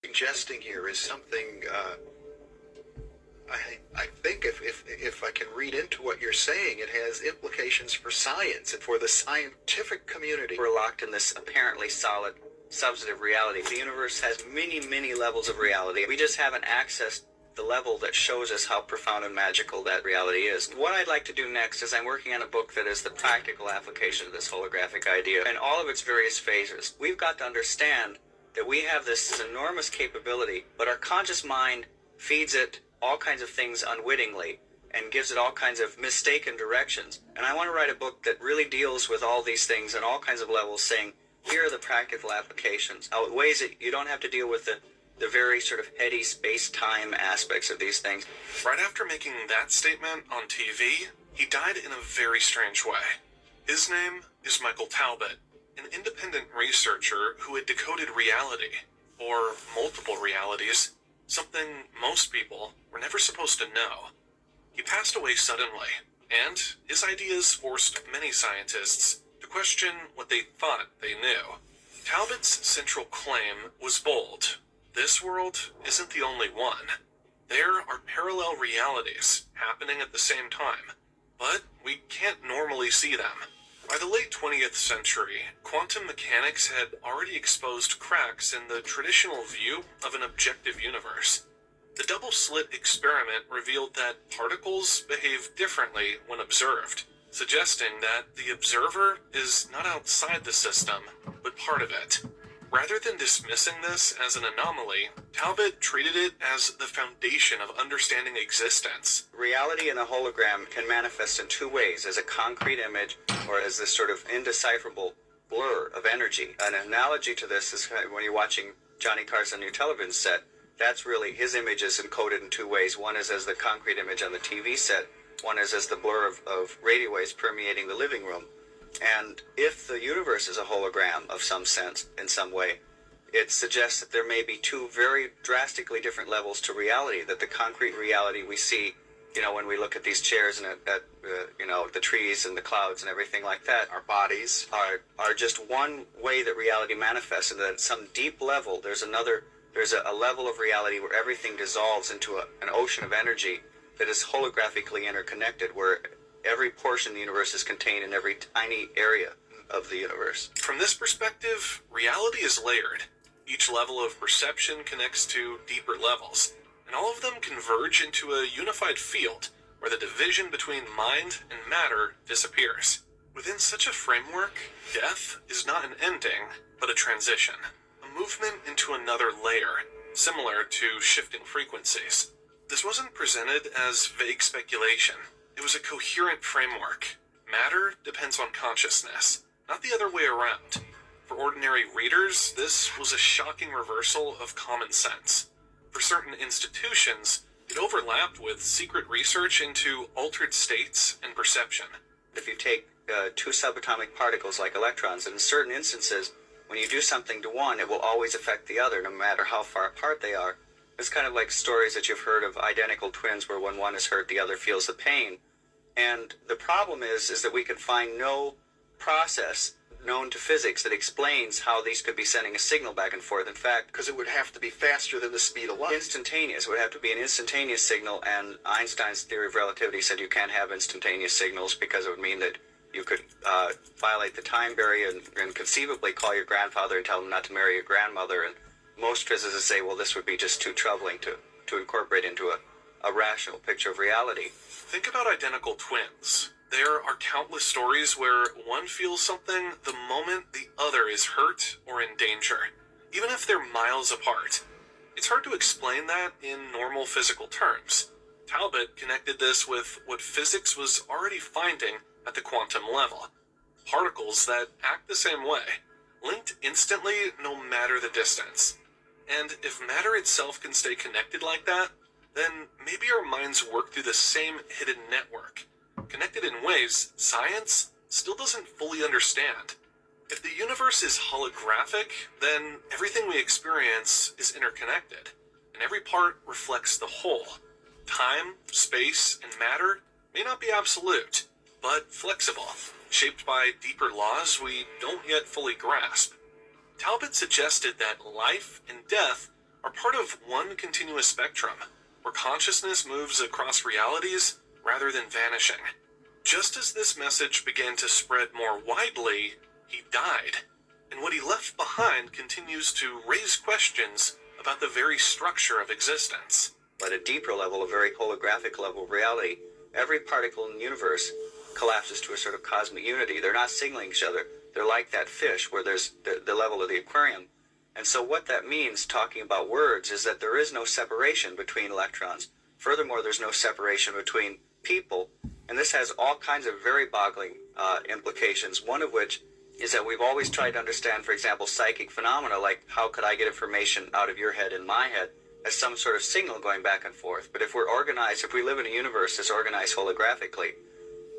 suggesting here is something I think if I can read into what you're saying, it has implications for science and for the scientific community. We're locked in this apparently solid, substantive reality. The universe has many, many levels of reality. We just haven't accessed the level that shows us how profound and magical that reality is. What I'd like to do next is I'm working on a book that is the practical application of this holographic idea and all of its various phases. We've got to understand that we have this enormous capability, but our conscious mind feeds it all kinds of things unwittingly and gives it all kinds of mistaken directions. And I want to write a book that really deals with all these things on all kinds of levels, saying, here are the practical applications. Now, ways that you don't have to deal with the very sort of heady space-time aspects of these things. Right after making that statement on TV, he died in a very strange way. His name is Michael Talbot, an independent researcher who had decoded reality, or multiple realities, something most people were never supposed to know. He passed away suddenly, and his ideas forced many scientists to question what they thought they knew. Talbot's central claim was bold. This world isn't the only one. There are parallel realities happening at the same time, but we can't normally see them. By the late 20th century, quantum mechanics had already exposed cracks in the traditional view of an objective universe. The double-slit experiment revealed that particles behave differently when observed, suggesting that the observer is not outside the system, but part of it. Rather than dismissing this as an anomaly, Talbot treated it as the foundation of understanding existence. Reality in a hologram can manifest in two ways, as a concrete image or as this sort of indecipherable blur of energy. An analogy to this is when you're watching Johnny Carson new television set, that's really his image is encoded in two ways. One is as the concrete image on the TV set, one is as the blur of radio waves permeating the living room. And if the universe is a hologram of some sense, in some way, it suggests that there may be two very drastically different levels to reality, that the concrete reality we see, when we look at these chairs and at the trees and the clouds and everything like that, Our bodies are just one way that reality manifests, and that at some deep level there's a level of reality where everything dissolves into an ocean of energy that is holographically interconnected, where every portion of the universe is contained in every tiny area of the universe. From this perspective, reality is layered. Each level of perception connects to deeper levels, and all of them converge into a unified field where the division between mind and matter disappears. Within such a framework, death is not an ending, but a transition, a movement into another layer, similar to shifting frequencies. This wasn't presented as vague speculation. It was a coherent framework. Matter depends on consciousness, not the other way around. For ordinary readers, this was a shocking reversal of common sense. For certain institutions, it overlapped with secret research into altered states and perception. If you take two subatomic particles like electrons, in certain instances, when you do something to one, it will always affect the other, no matter how far apart they are. It's kind of like stories that you've heard of identical twins where when one is hurt, the other feels the pain. And the problem is that we can find no process known to physics that explains how these could be sending a signal back and forth. In fact, because it would have to be faster than the speed of light. Instantaneous. It would have to be an instantaneous signal, and Einstein's theory of relativity said you can't have instantaneous signals because it would mean that you could violate the time barrier and conceivably call your grandfather and tell him not to marry your grandmother. And most physicists say, well, this would be just too troubling to incorporate into a rational picture of reality. Think about identical twins. There are countless stories where one feels something the moment the other is hurt or in danger, even if they're miles apart. It's hard to explain that in normal physical terms. Talbot connected this with what physics was already finding at the quantum level. Particles that act the same way, linked instantly no matter the distance. And if matter itself can stay connected like that, then maybe our minds work through the same hidden network, connected in ways science still doesn't fully understand. If the universe is holographic, then everything we experience is interconnected, and every part reflects the whole. Time, space, and matter may not be absolute, but flexible, shaped by deeper laws we don't yet fully grasp. Talbot suggested that life and death are part of one continuous spectrum, where consciousness moves across realities rather than vanishing. Just as this message began to spread more widely, he died, and what he left behind continues to raise questions about the very structure of existence. At a deeper level, a very holographic level of reality, every particle in the universe collapses to a sort of cosmic unity. They're not signaling each other. They're like that fish where there's the level of the aquarium. And so what that means, talking about words, is that there is no separation between electrons. Furthermore, there's no separation between people. And this has all kinds of very boggling implications, one of which is that we've always tried to understand, for example, psychic phenomena, like how could I get information out of your head in my head, as some sort of signal going back and forth. But if we're organized, if we live in a universe that's organized holographically,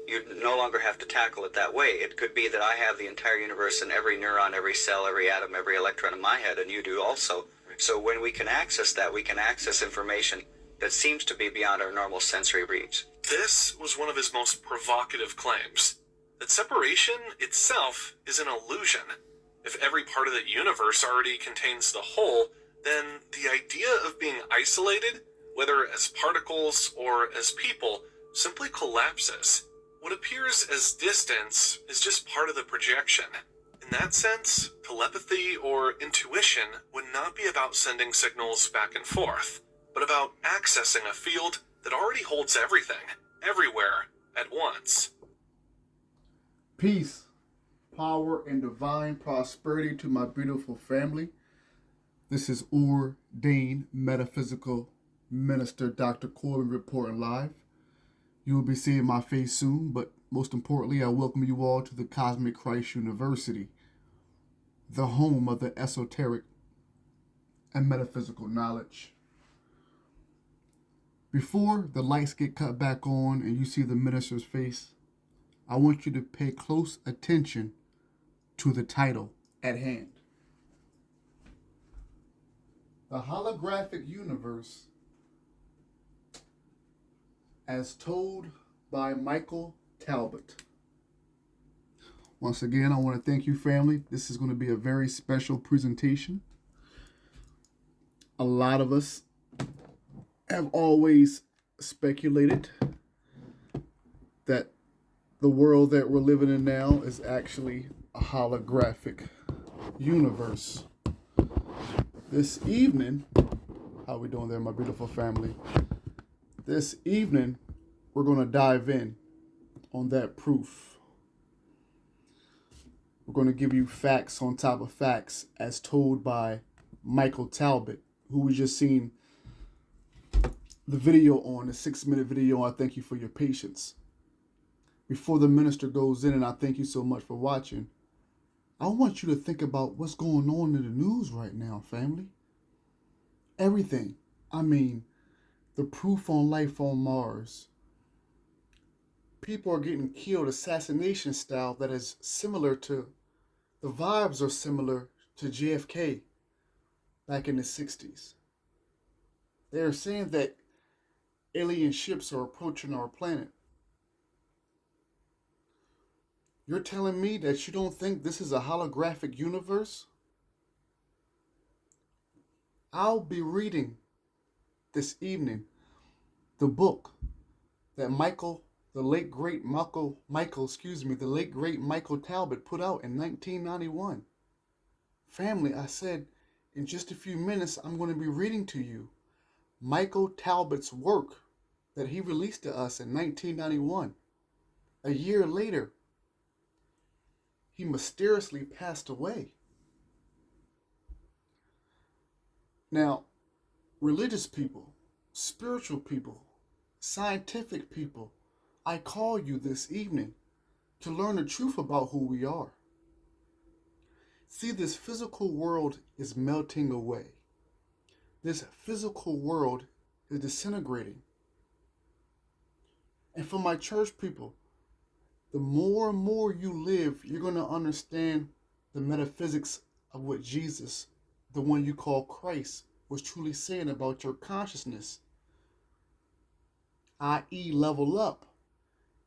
you no longer have to tackle it that way. It could be that I have the entire universe and every neuron, every cell, every atom, every electron in my head, and you do also. So when we can access that, we can access information that seems to be beyond our normal sensory reach. This was one of his most provocative claims, that separation itself is an illusion. If every part of the universe already contains the whole, then the idea of being isolated, whether as particles or as people, simply collapses. What appears as distance is just part of the projection. In that sense, telepathy or intuition would not be about sending signals back and forth, but about accessing a field that already holds everything, everywhere, at once. Peace, power, and divine prosperity to my beautiful family. This is ordained metaphysical minister Dr. Corbin reporting live. You will be seeing my face soon, but most importantly, I welcome you all to the Cosmic Christ University, the home of the esoteric and metaphysical knowledge. Before the lights get cut back on and you see the minister's face, I want you to pay close attention to the title at hand. The Holographic Universe, as told by Michael Talbot. Once again, I want to thank you, family. This is going to be a very special presentation. A lot of us have always speculated that the world that we're living in now is actually a holographic universe. This evening, how we doing there, my beautiful family? This evening, we're going to dive in on that proof. We're going to give you facts on top of facts as told by Michael Talbot, who we just seen the video on, the 6-minute video. I thank you for your patience. Before the minister goes in, and I thank you so much for watching, I want you to think about what's going on in the news right now, family. Everything. I mean, the proof on life on Mars. People are getting killed assassination style that is similar to, the vibes are similar to JFK back in the 60s. They're saying that alien ships are approaching our planet. You're telling me that you don't think this is a holographic universe? I'll be reading this evening the book that the late great Michael Talbot put out in 1991. Family, I said in just a few minutes I'm going to be reading to you Michael Talbot's work that he released to us in 1991. A year later, he mysteriously passed away. Now, religious people, spiritual people, scientific people, I call you this evening to learn the truth about who we are. See, this physical world is melting away. This physical world is disintegrating. And for my church people, the more and more you live, you're going to understand the metaphysics of what Jesus, the one you call Christ, was truly saying about your consciousness, i.e. level up.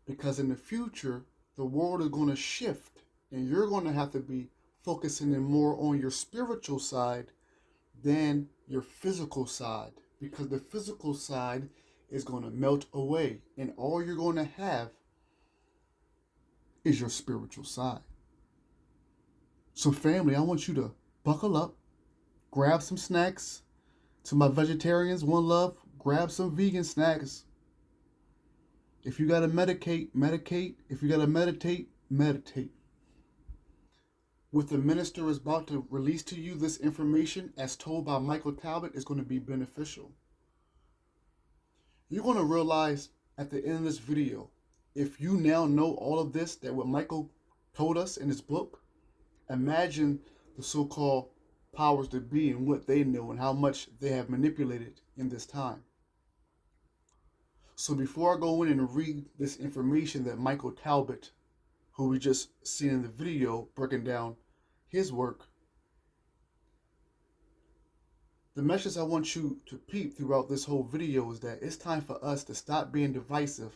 Because in the future, the world is going to shift and you're going to have to be focusing in more on your spiritual side than your physical side, because the physical side is going to melt away, and all you're going to have is your spiritual side. So, family, I want you to buckle up, grab some snacks. To my vegetarians, one love, grab some vegan snacks. If you got to medicate, medicate. If you got to meditate, meditate. What the minister is about to release to you, this information, as told by Michael Talbot, is going to be beneficial. You're going to realize at the end of this video, if you now know all of this, that what Michael told us in his book, imagine the so-called powers that be and what they know and how much they have manipulated in this time. So before I go in and read this information that Michael Talbot, who we just seen in the video breaking down his work, the message I want you to peep throughout this whole video is that it's time for us to stop being divisive,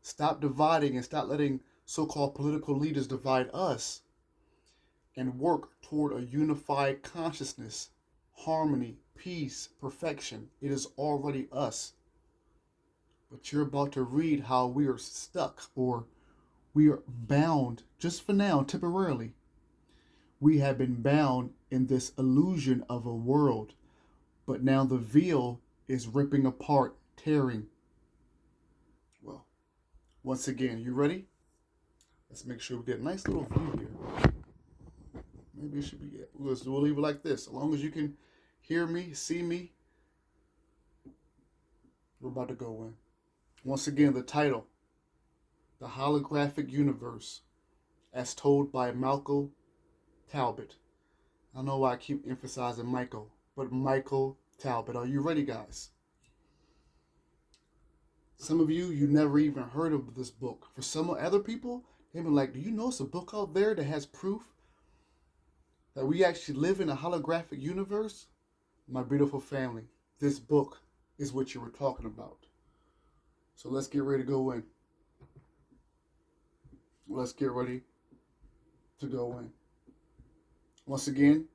stop dividing, and stop letting so-called political leaders divide us, and work toward a unified consciousness, harmony, peace, perfection. It is already us. But you're about to read how we are stuck, or we are bound, just for now, temporarily. We have been bound in this illusion of a world, but now the veil is ripping apart, tearing. Well, once again, you ready? Let's make sure we get a nice little view here. Maybe it should be it. We'll leave it like this. As long as you can hear me, see me, we're about to go in. Once again, the title, The Holographic Universe, as told by Michael Talbot. I don't know why I keep emphasizing Michael, but Michael Talbot. Are you ready, guys? Some of you never even heard of this book. For some other people, they've been like, do you know it's a book out there that has proof that we actually live in a holographic universe? My beautiful family, this book is what you were talking about. So let's get ready to go in. Let's get ready to go in. Once again,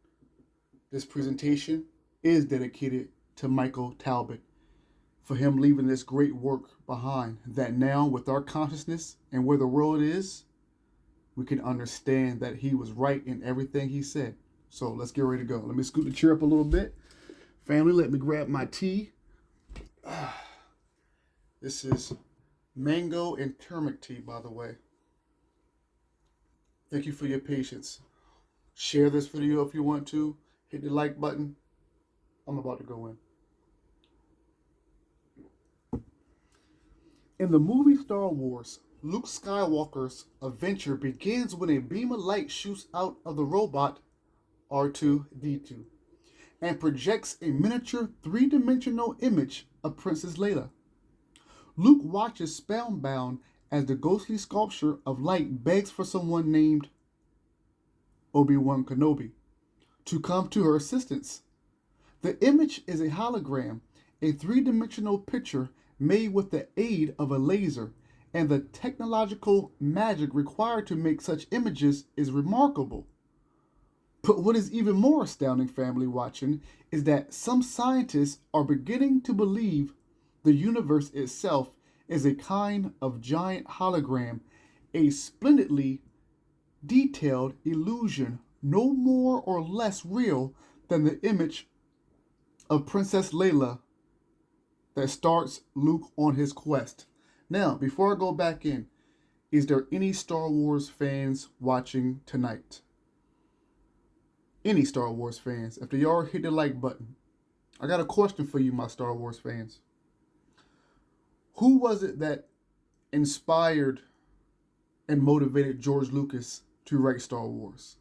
this presentation is dedicated to Michael Talbot, for him leaving this great work behind, that now with our consciousness and where the world is, we can understand that he was right in everything he said. So let's get ready to go. Let me scoot the chair up a little bit. Family, let me grab my tea. This is mango and turmeric tea, by the way. Thank you for your patience. Share this video if you want to. Hit the like button. I'm about to go in. In the movie Star Wars, Luke Skywalker's adventure begins when a beam of light shoots out of the robot R2-D2 and projects a miniature three-dimensional image of Princess Leia. Luke watches spellbound as the ghostly sculpture of light begs for someone named Obi-Wan Kenobi to come to her assistance. The image is a hologram, a three-dimensional picture made with the aid of a laser, and the technological magic required to make such images is remarkable. But what is even more astounding, family watching, is that some scientists are beginning to believe the universe itself is a kind of giant hologram, a splendidly detailed illusion, no more or less real than the image of Princess Leia that starts Luke on his quest. Now, before I go back in, is there any Star Wars fans watching tonight? Any Star Wars fans? If they are, hit the like button. I got a question for you, my Star Wars fans. Who was it that inspired and motivated George Lucas to write Star Wars?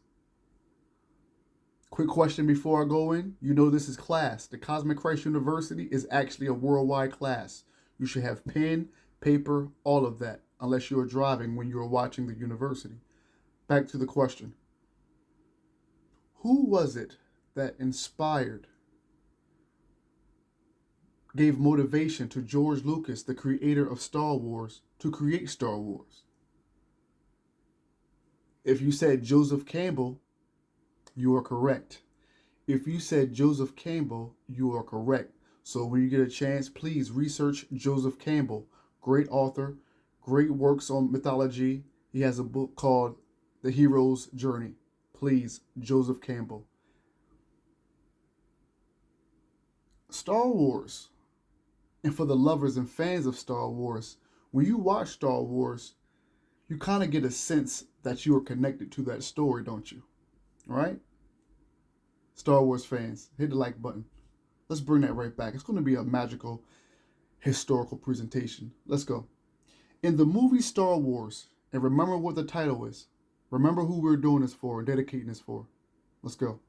Quick question before I go in. You know this is class. The Cosmic Christ University is actually a worldwide class. You should have pen, paper, all of that, unless you are driving when you are watching the university. Back to the question. Who was it that inspired, gave motivation to George Lucas, the creator of Star Wars, to create Star Wars? If you said Joseph Campbell, you are correct. If you said Joseph Campbell, you are correct. So when you get a chance, please research Joseph Campbell. Great author, great works on mythology. He has a book called The Hero's Journey. Please, Joseph Campbell. Star Wars. And for the lovers and fans of Star Wars, when you watch Star Wars, you kind of get a sense that you are connected to that story, don't you? Right? Star Wars fans, hit the like button. Let's bring that right back. It's going to be a magical historical presentation. Let's go. In the movie Star Wars, and remember what the title is. Remember who we're doing this for and dedicating this for. Let's go.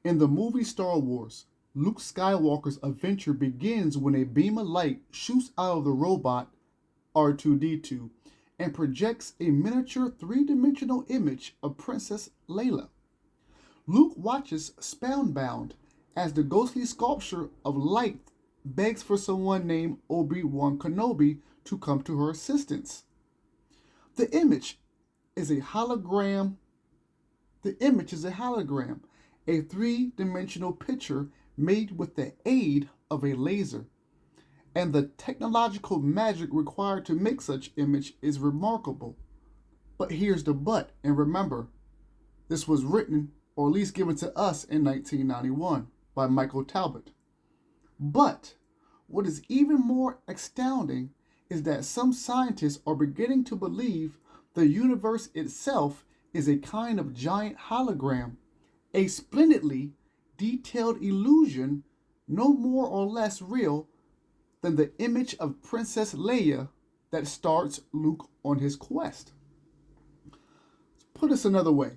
In the movie Star Wars, Luke Skywalker's adventure begins when a beam of light shoots out of the robot R2-D2 and projects a miniature three-dimensional image of Princess Leia. Luke watches spellbound as the ghostly sculpture of light begs for someone named Obi-Wan Kenobi to come to her assistance. The image is a hologram. A three-dimensional picture made with the aid of a laser. And the technological magic required to make such image is remarkable. But here's the but, and remember, this was written, or at least given to us in 1991 by Michael Talbot. But what is even more astounding is that some scientists are beginning to believe the universe itself is a kind of giant hologram, a splendidly detailed illusion, no more or less real than the image of Princess Leia that starts Luke on his quest. Let's put this another way.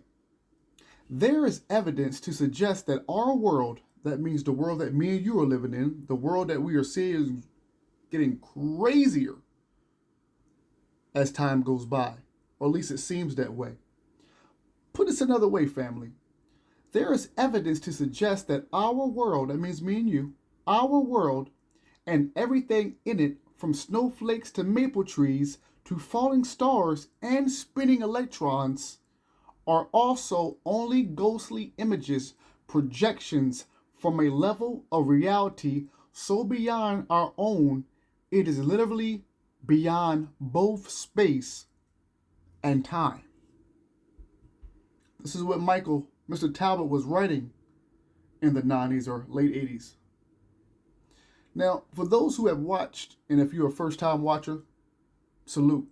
There is evidence to suggest that our world, that means the world that me and you are living in, the world that we are seeing is getting crazier as time goes by, or at least it seems that way. Put this another way, family. There is evidence to suggest that our world, that means me and you, our world and everything in it, from snowflakes to maple trees to falling stars and spinning electrons, are also only ghostly images, projections from a level of reality so beyond our own, it is literally beyond both space and time. This is what Mr. Talbot was writing in the 90s or late 80s. Now, for those who have watched, and if you're a first-time watcher, salute.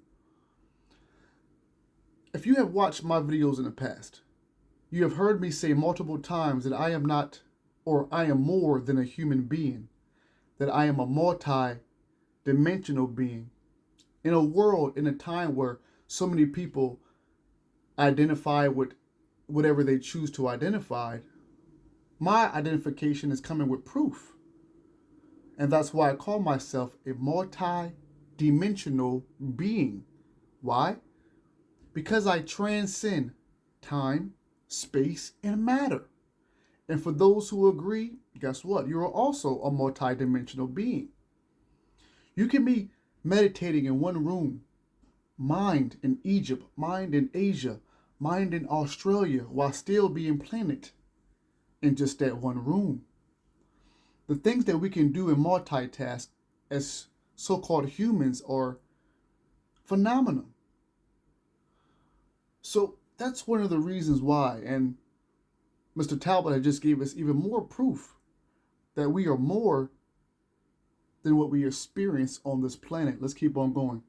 If you have watched my videos in the past, you have heard me say multiple times that I am not, or I am more than a human being, that I am a multi-dimensional being. In a world, in a time where so many people identify with whatever they choose to identify, my identification is coming with proof. And that's why I call myself a multi-dimensional being. Why? Because I transcend time, space, and matter. And for those who agree, guess what? You're also a multi-dimensional being. You can be meditating in one room, mind in Egypt, mind in Asia, mind in Australia, while still being planted in just that one room. The things that we can do in multitask as so-called humans are phenomenal. So that's one of the reasons why, and Mr. Talbot had just gave us even more proof that we are more than what we experience on this planet. Let's keep on going.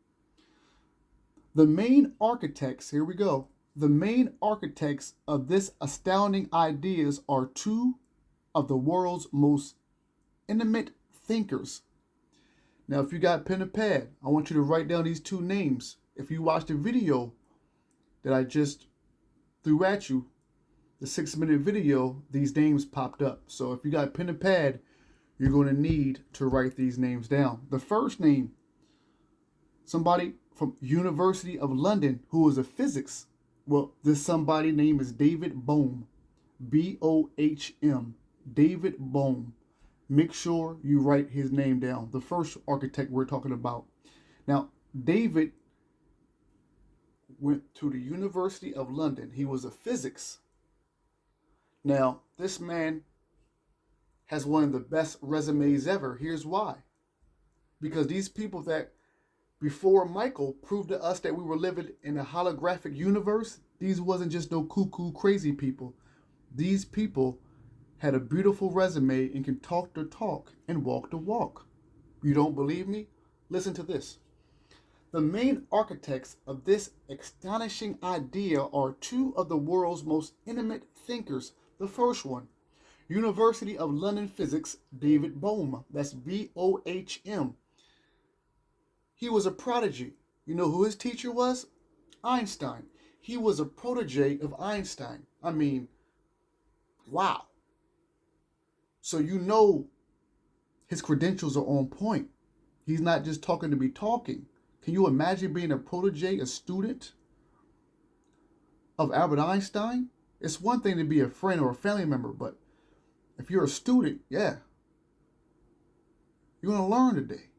The main architects, here we go. The main architects of this astounding ideas are two of the world's most intimate thinkers. Now, if you got pen and pad, I want you to write down these two names. If you watched the video that I just threw at you, the 6-minute video, these names popped up. So if you got pen and pad, you're going to need to write these names down. The first name, somebody from University of London who is a physics. Well, this somebody name is David Bohm. B-O-H-M. David Bohm. Make sure you write his name down. The first architect we're talking about. Now, David went to the University of London. He was a physics. Now, this man has one of the best resumes ever. Here's why. Because these people that before Michael proved to us that we were living in a holographic universe, these wasn't just no cuckoo crazy people. These people had a beautiful resume and can talk the talk and walk the walk. You don't believe me? Listen to this. The main architects of this astonishing idea are two of the world's most intimate thinkers. The first one, University of London physics, David Bohm. That's Bohm. He was a prodigy. You know who his teacher was? Einstein. He was a protege of Einstein. I mean, wow. So you know his credentials are on point. He's not just talking to be talking. Can you imagine being a protege, a student of Albert Einstein? It's one thing to be a friend or a family member, but if you're a student, yeah, you're going to learn today.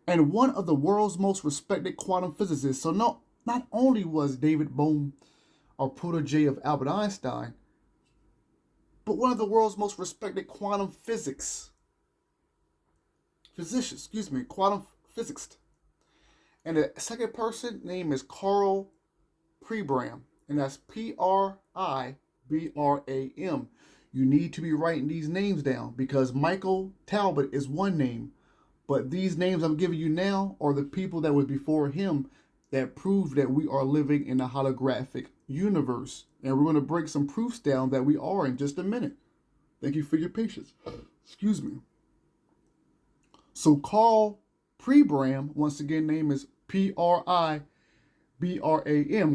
And one of the world's most respected quantum physicists. So not only was David Bohm a protege of Albert Einstein, but one of the world's most respected quantum quantum physicist. And the second person name is Carl Pribram, and that's Pribram. You need to be writing these names down because Michael Talbot is one name, but these names I'm giving you now are the people that was before him that prove that we are living in a holographic universe. And we're going to break some proofs down that we are in just a minute. Thank you for your patience. Excuse me. So Carl Pribram, once again, name is Pribram.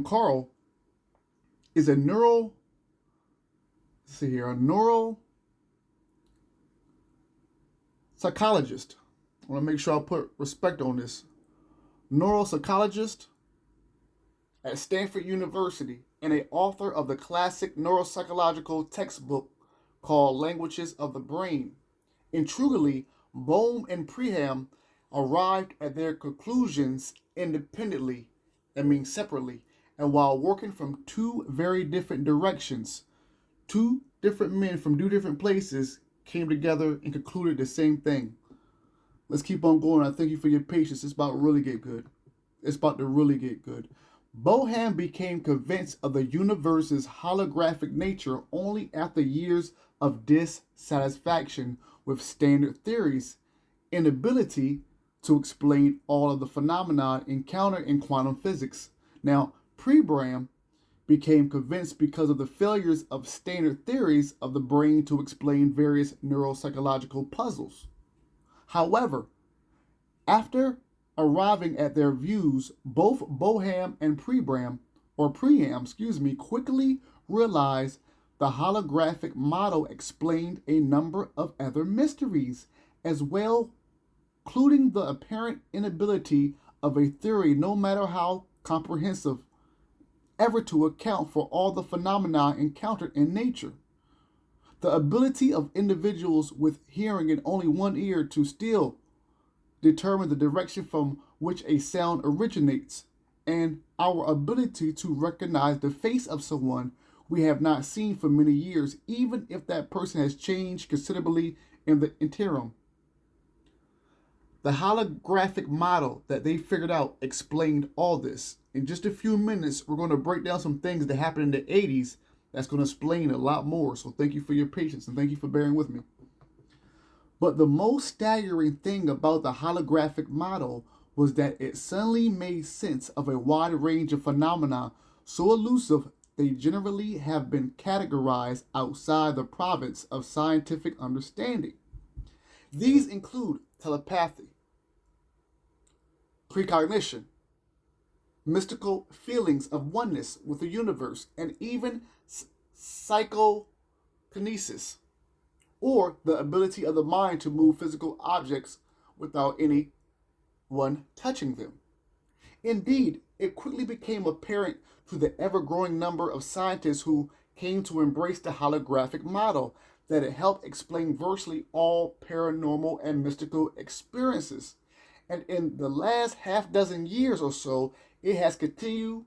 Carl is a neural psychologist. I want to make sure I put respect on this. Neuropsychologist at Stanford University and an author of the classic neuropsychological textbook called Languages of the Brain. Intriguingly, Bohm and Pribram arrived at their conclusions independently, separately, and while working from two very different directions. Two different men from two different places came together and concluded the same thing. Let's keep on going. I thank you for your patience. It's about to really get good. Bohm became convinced of the universe's holographic nature only after years of dissatisfaction with standard theories' inability to explain all of the phenomena encountered in quantum physics. Now, Pribram became convinced because of the failures of standard theories of the brain to explain various neuropsychological puzzles. However, after arriving at their views, both Bohm and Pribram quickly realized the holographic model explained a number of other mysteries as well, including the apparent inability of a theory, no matter how comprehensive, ever to account for all the phenomena encountered in nature. The ability of individuals with hearing in only one ear to still determine the direction from which a sound originates, and our ability to recognize the face of someone we have not seen for many years, even if that person has changed considerably in the interim. The holographic model that they figured out explained all this. In just a few minutes, we're going to break down some things that happened in the 80s that's going to explain a lot more. So thank you for your patience and thank you for bearing with me. But the most staggering thing about the holographic model was that it suddenly made sense of a wide range of phenomena so elusive they generally have been categorized outside the province of scientific understanding. These include telepathy, precognition, mystical feelings of oneness with the universe, and even psychokinesis, or the ability of the mind to move physical objects without anyone touching them. Indeed, it quickly became apparent to the ever-growing number of scientists who came to embrace the holographic model that it helped explain virtually all paranormal and mystical experiences. And in the last half dozen years or so, it has continued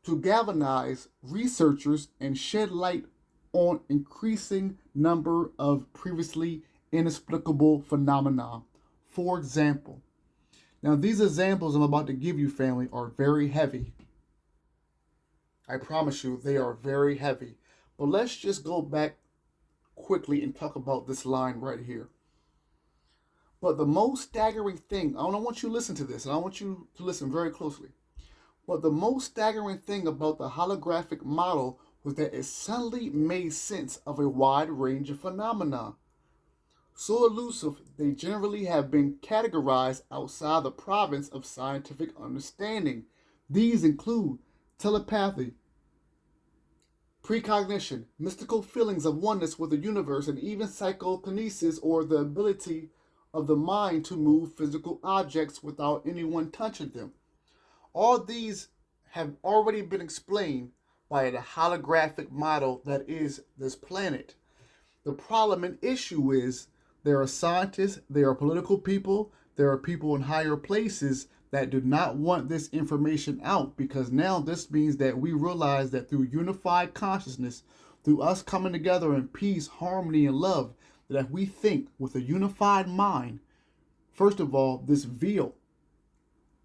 to galvanize researchers and shed light on increasing number of previously inexplicable phenomena. For example, now these examples I'm about to give you, family, are very heavy. I promise you, they are very heavy. But let's just go back quickly and talk about this line right here. But the most staggering thing, I don't want you to listen to this, and I want you to listen very closely. But the most staggering thing about the holographic model was that it suddenly made sense of a wide range of phenomena. So elusive, they generally have been categorized outside the province of scientific understanding. These include telepathy, precognition, mystical feelings of oneness with the universe, and even psychokinesis, or the ability of the mind to move physical objects without anyone touching them. All these have already been explained by the holographic model that is this planet. The problem and issue is there are scientists, there are political people, there are people in higher places that do not want this information out, because now this means that we realize that through unified consciousness, through us coming together in peace, harmony, and love, that if we think with a unified mind, first of all, this veil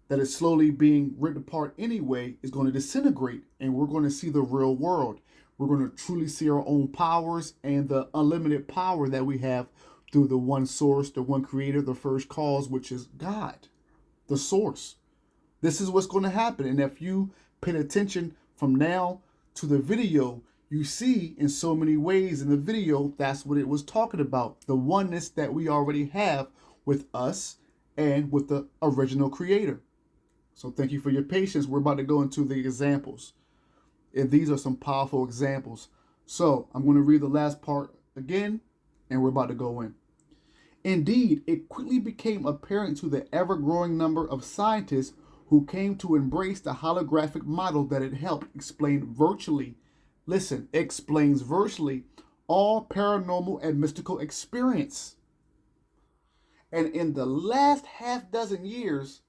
that is slowly being ripped apart anyway is going to disintegrate, and we're going to see the real world. We're going to truly see our own powers and the unlimited power that we have through the one source, the one creator, the first cause, which is God, the source. This is what's going to happen. And if you pay attention from now to the video, you see in so many ways in the video, that's what it was talking about. The oneness that we already have with us and with the original creator. So thank you for your patience. We're about to go into the examples. And these are some powerful examples. So I'm going to read the last part again, and we're about to go in. Indeed, it quickly became apparent to the ever-growing number of scientists who came to embrace the holographic model that it helped explains virtually all paranormal and mystical experience. And in the last half dozen years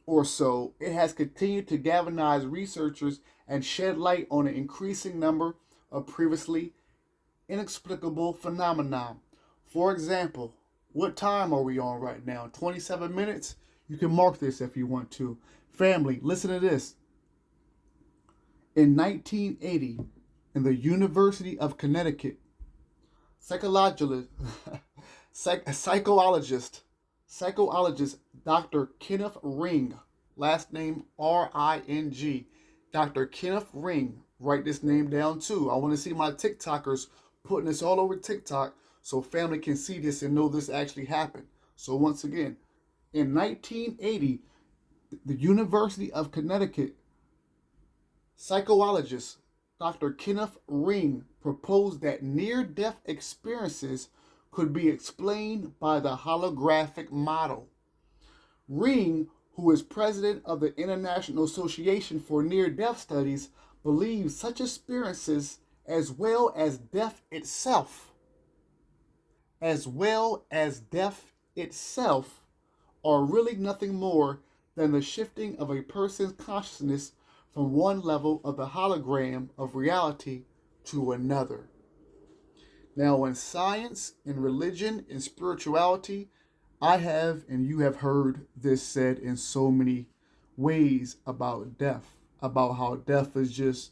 or so, it has continued to galvanize researchers and shed light on an increasing number of previously inexplicable phenomena. For example, what time are we on right now? 27 minutes? You can mark this if you want to. Family, listen to this. In 1980, in the University of Connecticut, psychologist Dr. Kenneth Ring, last name R-I-N-G, Dr. Kenneth Ring, write this name down too. I want to see my TikTokers putting this all over TikTok so family can see this and know this actually happened. So once again, in 1980, the University of Connecticut psychologist Dr. Kenneth Ring proposed that near-death experiences could be explained by the holographic model. Ring, who is president of the International Association for Near-Death Studies, believes such experiences, as well as death itself, are really nothing more than the shifting of a person's consciousness from one level of the hologram of reality to another. Now, in science, in religion, in spirituality, I have, and you have heard this said in so many ways about death, about how death is just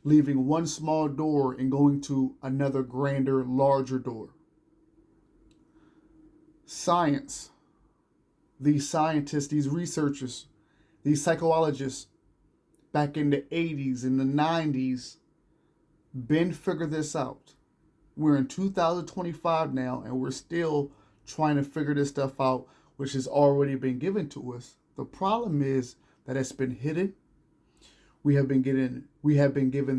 leaving one small door and going to another grander, larger door. Science, these scientists, these researchers, these psychologists, back in the 80s, in the 90s, been figured this out. We're in 2025 now, and we're still trying to figure this stuff out, which has already been given to us. The problem is that it's been hidden. We have been given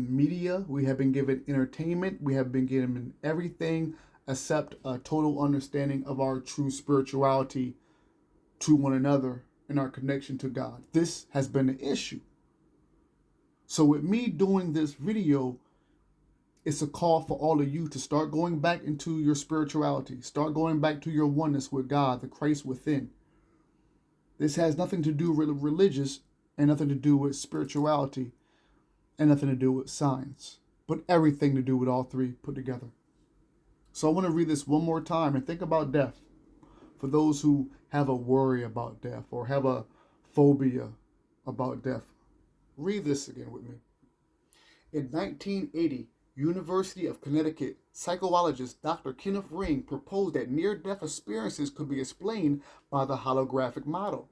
media, we have been given entertainment, we have been given everything except a total understanding of our true spirituality to one another and our connection to God. This has been an issue. So with me doing this video, it's a call for all of you to start going back into your spirituality. Start going back to your oneness with God, the Christ within. This has nothing to do with religious and nothing to do with spirituality and nothing to do with science. but everything to do with all three put together. So I want to read this one more time and think about death. For those who have a worry about death or have a phobia about death, read this again with me. In 1980, University of Connecticut psychologist Dr. Kenneth Ring proposed that near-death experiences could be explained by the holographic model.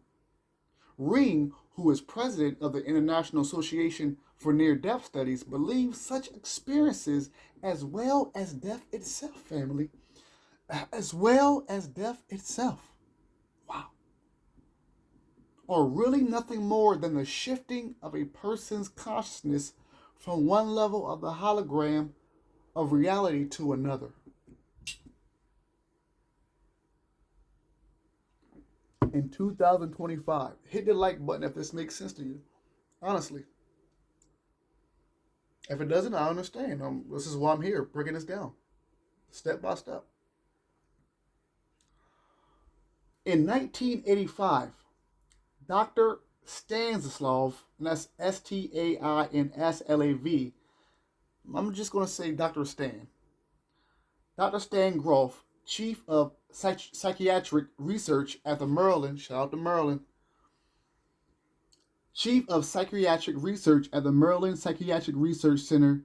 Ring, who is president of the International Association for Near-Death Studies, believes such experiences, as well as death itself, family, as well as death itself, wow, are really nothing more than the shifting of a person's consciousness from one level of the hologram of reality to another. In 2025, hit the like button if this makes sense to you. Honestly. If it doesn't, I understand. This is why I'm here, breaking this down, step by step. In 1985, Dr. Stanislav, and that's Stainslav, I'm just going to say Dr. Stan. Dr. Stan Groff, chief of psychiatric research at the Maryland, shout out to Maryland, chief of psychiatric research at the Maryland Psychiatric Research Center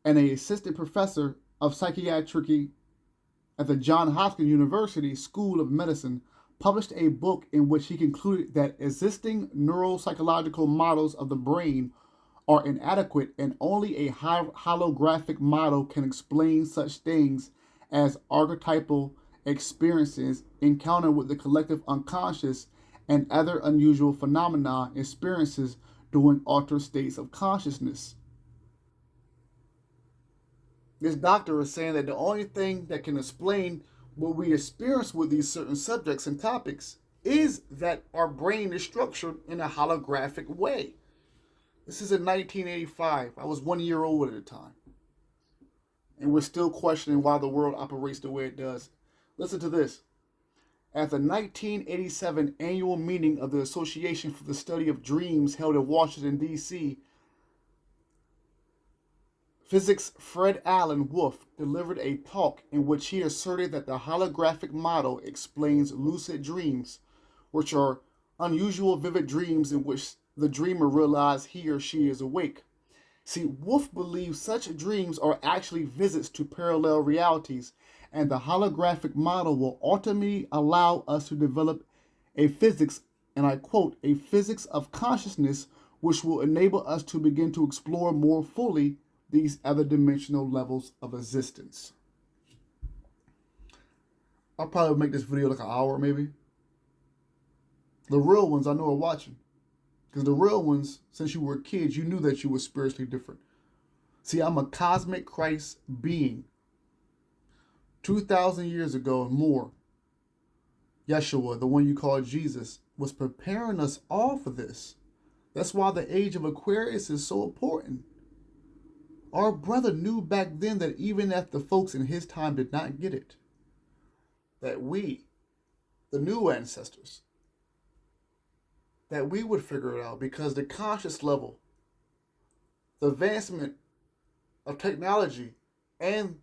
and an assistant professor of psychiatry at the Johns Hopkins University School of Medicine, published a book in which he concluded that existing neuropsychological models of the brain are inadequate and only a holographic model can explain such things as archetypal experiences, encounter with the collective unconscious, and other unusual phenomena experiences during altered states of consciousness. This doctor is saying that the only thing that can explain what we experience with these certain subjects and topics is that our brain is structured in a holographic way. This is in 1985. I was 1 year old at the time. And we're still questioning why the world operates the way it does. Listen to this. At the 1987 annual meeting of the Association for the Study of Dreams held in Washington, D.C., physicist Fred Alan Wolf delivered a talk in which he asserted that the holographic model explains lucid dreams, which are unusual vivid dreams in which the dreamer realizes he or she is awake. See, Wolf believes such dreams are actually visits to parallel realities, and the holographic model will ultimately allow us to develop a physics, and I quote, a physics of consciousness, which will enable us to begin to explore more fully these other dimensional levels of existence. I'll probably make this video like an hour maybe. The real ones I know are watching. Because the real ones, since you were kids, you knew that you were spiritually different. See, I'm a cosmic Christ being. 2,000 years ago and more, Yeshua, the one you call Jesus, was preparing us all for this. That's why the age of Aquarius is so important. Our brother knew back then that even if the folks in his time did not get it, that we, the new ancestors, that we would figure it out, because the conscious level, the advancement of technology, and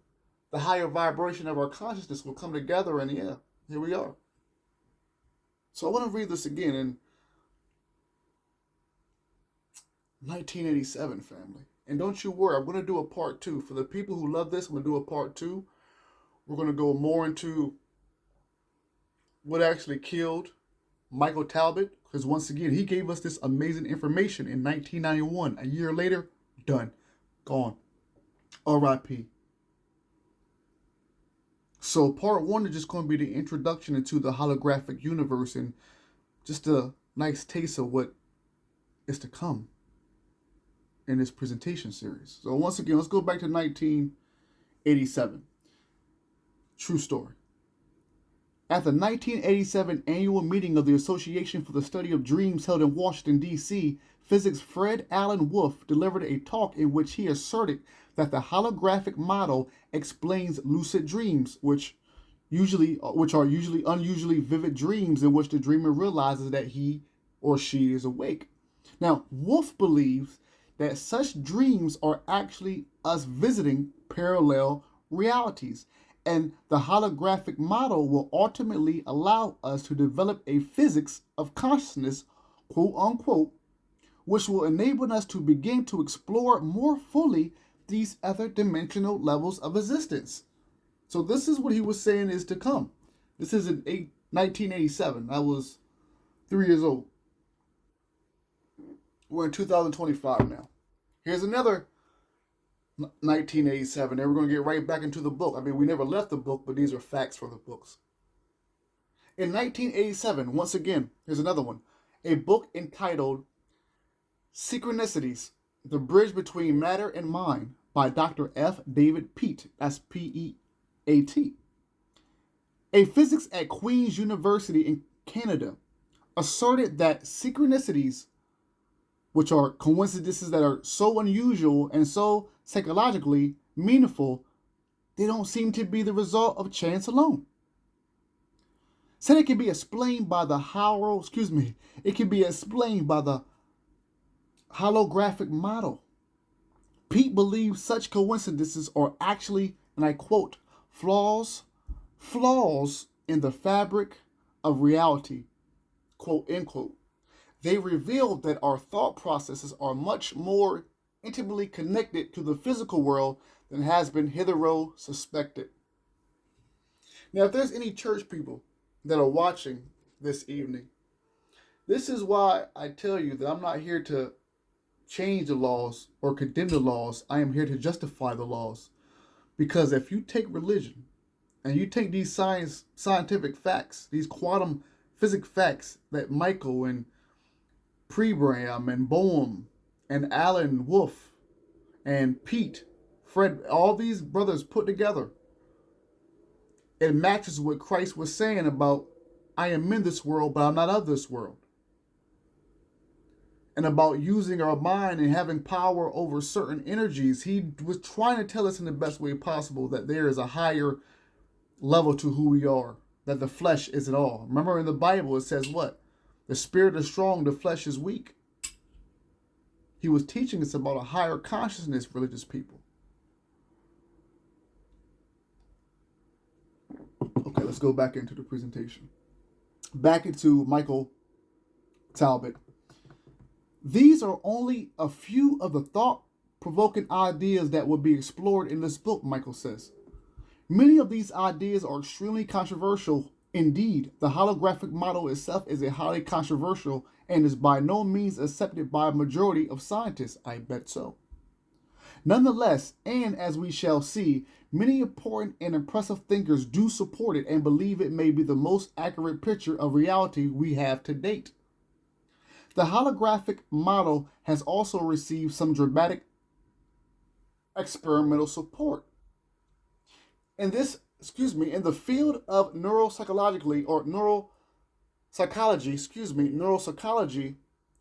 the higher vibration of our consciousness will come together, and yeah, here we are. So I want to read this again in 1987, family. And don't you worry, I'm going to do a part 2. For the people who love this, I'm going to do a part 2. We're going to go more into what actually killed Michael Talbot, because once again, he gave us this amazing information in 1991. A year later, done. Gone. R.I.P. So part 1 is just going to be the introduction into the holographic universe and just a nice taste of what is to come in this presentation series. So once again, let's go back to 1987. True story. At the 1987 annual meeting of the Association for the Study of Dreams held in Washington, D.C., physicist Fred Alan Wolf delivered a talk in which he asserted that the holographic model explains lucid dreams, which are usually unusually vivid dreams in which the dreamer realizes that he or she is awake. Now, Wolf believes that such dreams are actually us visiting parallel realities. And the holographic model will ultimately allow us to develop a physics of consciousness, quote unquote, which will enable us to begin to explore more fully these other dimensional levels of existence. So this is what he was saying is to come. This is in 1987. I was 3 years old. We're in 2025 now. Here's another 1987. And we're going to get right back into the book. I mean, we never left the book, but these are facts from the books. In 1987, once again, here's another one. A book entitled Synchronicities, The Bridge Between Matter and Mind by Dr. F. David Peat. That's P-E-A-T. A physics at Queen's University in Canada asserted that synchronicities, which are coincidences that are so unusual and so psychologically meaningful, they don't seem to be the result of chance alone. Said it can be explained by the holographic model. Pete believes such coincidences are actually, and I quote, flaws in the fabric of reality, quote, end quote. They reveal that our thought processes are much more intimately connected to the physical world than has been hitherto suspected. Now, if there's any church people that are watching this evening, this is why I tell you that I'm not here to change the laws or condemn the laws. I am here to justify the laws. Because if you take religion and you take these scientific facts, these quantum physics facts that Michael and Pribram and Boehm and Alan Wolf and Pete, Fred, all these brothers put together, it matches what Christ was saying about, I am in this world, but I'm not of this world. And about using our mind and having power over certain energies. He was trying to tell us in the best way possible that there is a higher level to who we are, that the flesh isn't all. Remember in the Bible it says what? The spirit is strong, the flesh is weak. He was teaching us about a higher consciousness, religious people. Okay, let's go back into the presentation. Back into Michael Talbot. These are only a few of the thought-provoking ideas that will be explored in this book, Michael says. Many of these ideas are extremely controversial. Indeed, the holographic model itself is a highly controversial and is by no means accepted by a majority of scientists. I bet so. Nonetheless, and as we shall see, many important and impressive thinkers do support it and believe it may be the most accurate picture of reality we have to date. The holographic model has also received some dramatic experimental support. In the field of neuropsychology,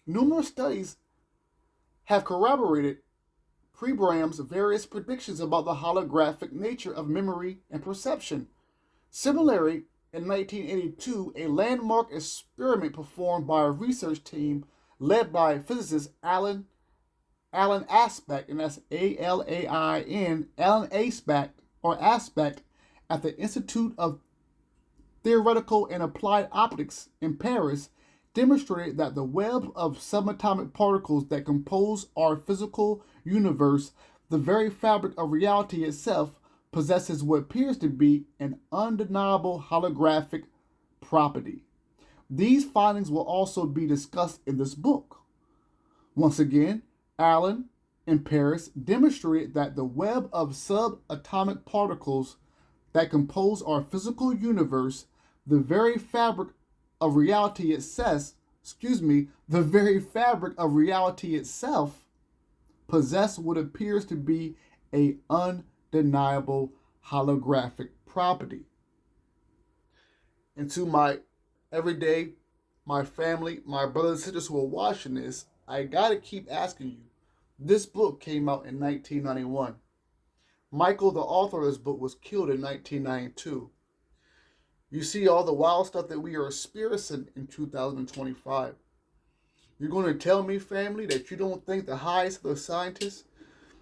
numerous studies have corroborated Pribram's various predictions about the holographic nature of memory and perception. Similarly, in 1982, a landmark experiment performed by a research team led by physicist Alan Aspect, and that's A-L-A-I-N, Alan Aspect at the Institute of Theoretical and Applied Optics in Paris demonstrated that the web of subatomic particles that compose our physical universe, the very fabric of reality itself, possesses what appears to be an undeniable holographic property. These findings will also be discussed in this book. Once again, Alan in Paris demonstrated that the web of subatomic particles that compose our physical universe, the very fabric of reality itself, possess what appears to be a undeniable holographic property. And to my everyday, my family, my brothers and sisters who are watching this, I gotta keep asking you. This book came out in 1991. Michael, the author of this book, was killed in 1992. You see all the wild stuff that we are experiencing in 2025. You're going to tell me, family, that you don't think the highest of the scientists,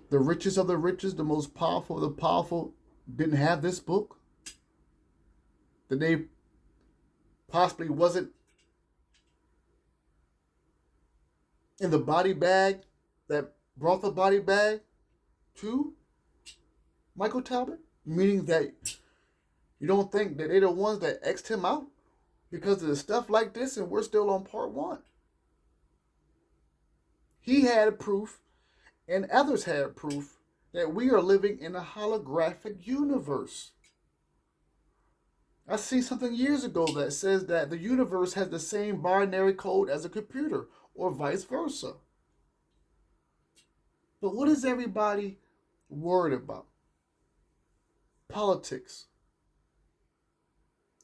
the richest of the richest, the most powerful of the powerful, didn't have this book? That they possibly wasn't in the body bag that brought the body bag to Michael Talbot? Meaning that you don't think that they're the ones that X'd him out because of the stuff like this, and we're still on part one. He had proof, and others had proof, that we are living in a holographic universe. I see something years ago that says that the universe has the same binary code as a computer, or vice versa. But what is everybody worried about? Politics,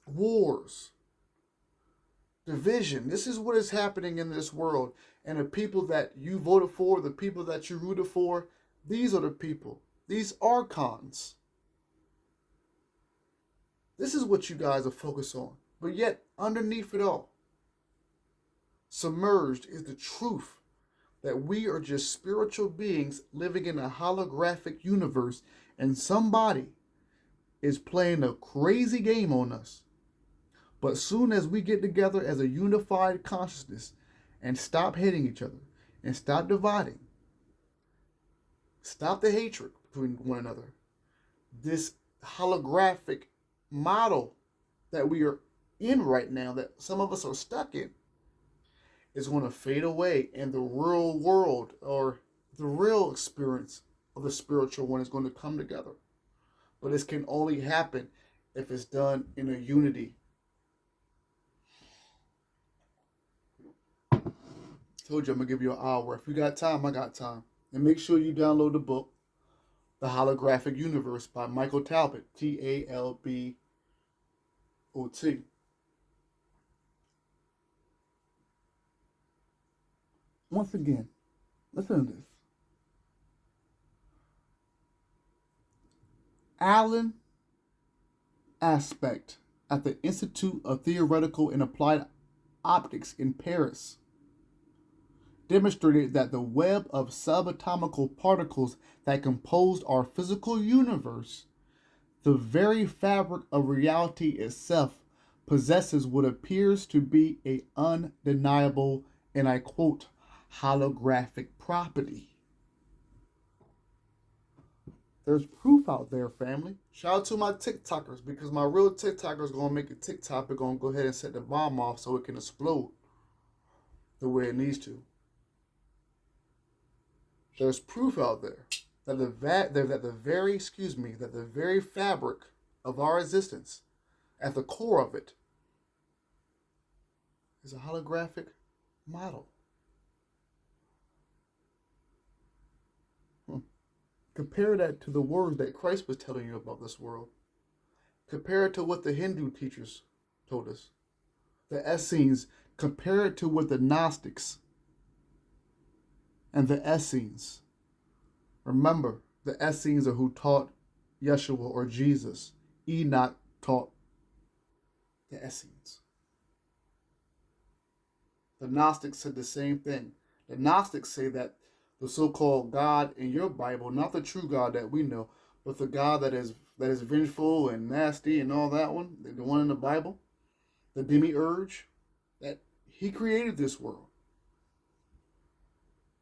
wars, division. This is what is happening in this world. And the people that you voted for, the people that you rooted for, these are the people. These archons. This is what you guys are focused on. But yet, underneath it all, submerged is the truth that we are just spiritual beings living in a holographic universe, and somebody is playing a crazy game on us. But soon as we get together as a unified consciousness and stop hating each other and stop dividing, stop the hatred between one another, this holographic model that we are in right now, that some of us are stuck in, is going to fade away, and the real world, or the real experience of the spiritual one, is going to come together. But this can only happen if it's done in a unity. Told you I'm going to give you an hour. If you got time, I got time. And make sure you download the book, The Holographic Universe by Michael Talbot, Talbot. Once again, listen to this. Alan Aspect at the Institute of Theoretical and Applied Optics in Paris demonstrated that the web of subatomical particles that composed our physical universe, the very fabric of reality itself, possesses what appears to be an undeniable, and I quote, holographic property. There's proof out there, family. Shout out to my TikTokers, because my real TikTokers going to make a TikTok. They're going to go ahead and set the bomb off so it can explode the way it needs to. There's proof out there that the very fabric of our existence, at the core of it, is a holographic model. Compare that to the words that Christ was telling you about this world. Compare it to what the Hindu teachers told us. The Essenes. Compare it to what the Gnostics and the Essenes. Remember, the Essenes are who taught Yeshua or Jesus. Enoch taught the Essenes. The Gnostics said the same thing. The Gnostics say that the so-called God in your Bible, not the true God that we know, but the God that is vengeful and nasty and all that one, the one in the Bible, the demiurge, that he created this world.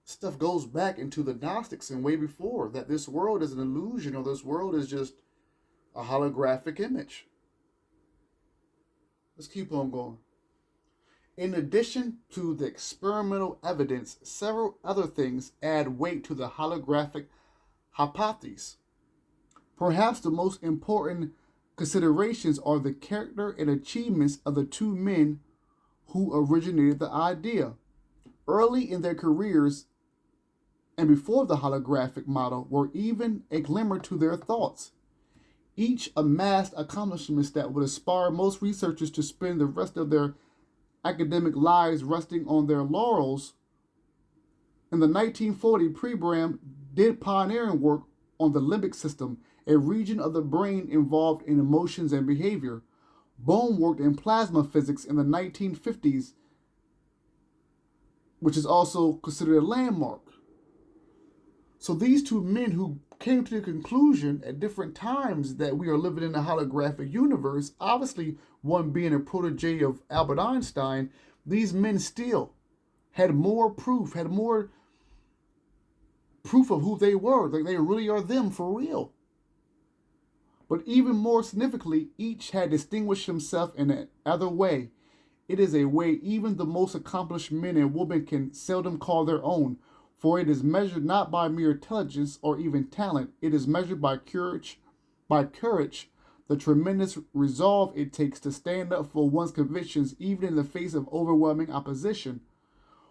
Stuff goes back into the Gnostics and way before, that this world is an illusion, or this world is just a holographic image. Let's keep on going. In addition to the experimental evidence, several other things add weight to the holographic hypothesis. Perhaps the most important considerations are the character and achievements of the two men who originated the idea. Early in their careers and before the holographic model were even a glimmer to their thoughts. Each amassed accomplishments that would inspire most researchers to spend the rest of their academic lives resting on their laurels. In the 1940, Pribram did pioneering work on the limbic system, a region of the brain involved in emotions and behavior. Bohm worked in plasma physics in the 1950s which is also considered a landmark. So these two men who came to the conclusion at different times that we are living in a holographic universe, obviously one being a protege of Albert Einstein, these men still had more proof of who they were, like they really are them for real. But even more significantly, each had distinguished himself in another way. It is a way even the most accomplished men and women can seldom call their own, for it is measured not by mere intelligence or even talent. It is measured by courage, the tremendous resolve it takes to stand up for one's convictions even in the face of overwhelming opposition.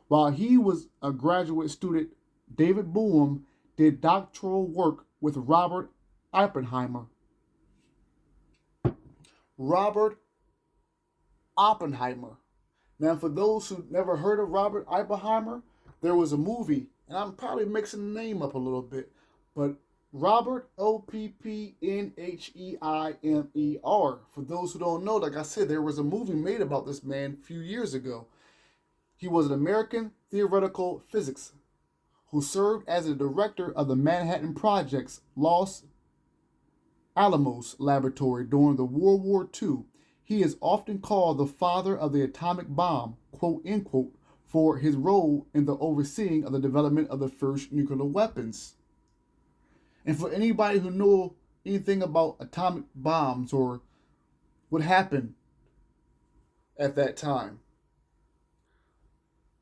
While he was a graduate student, David Bohm did doctoral work with Robert Oppenheimer. Robert Oppenheimer. Now, for those who never heard of Robert Oppenheimer, there was a movie, and I'm probably mixing the name up a little bit, but Robert Oppenheimer. For those who don't know, like I said, there was a movie made about this man a few years ago. He was an American theoretical physicist who served as the director of the Manhattan Project's Los Alamos laboratory during the World War II. He is often called the father of the atomic bomb, quote unquote, for his role in the overseeing of the development of the first nuclear weapons. And for anybody who know anything about atomic bombs or what happened at that time,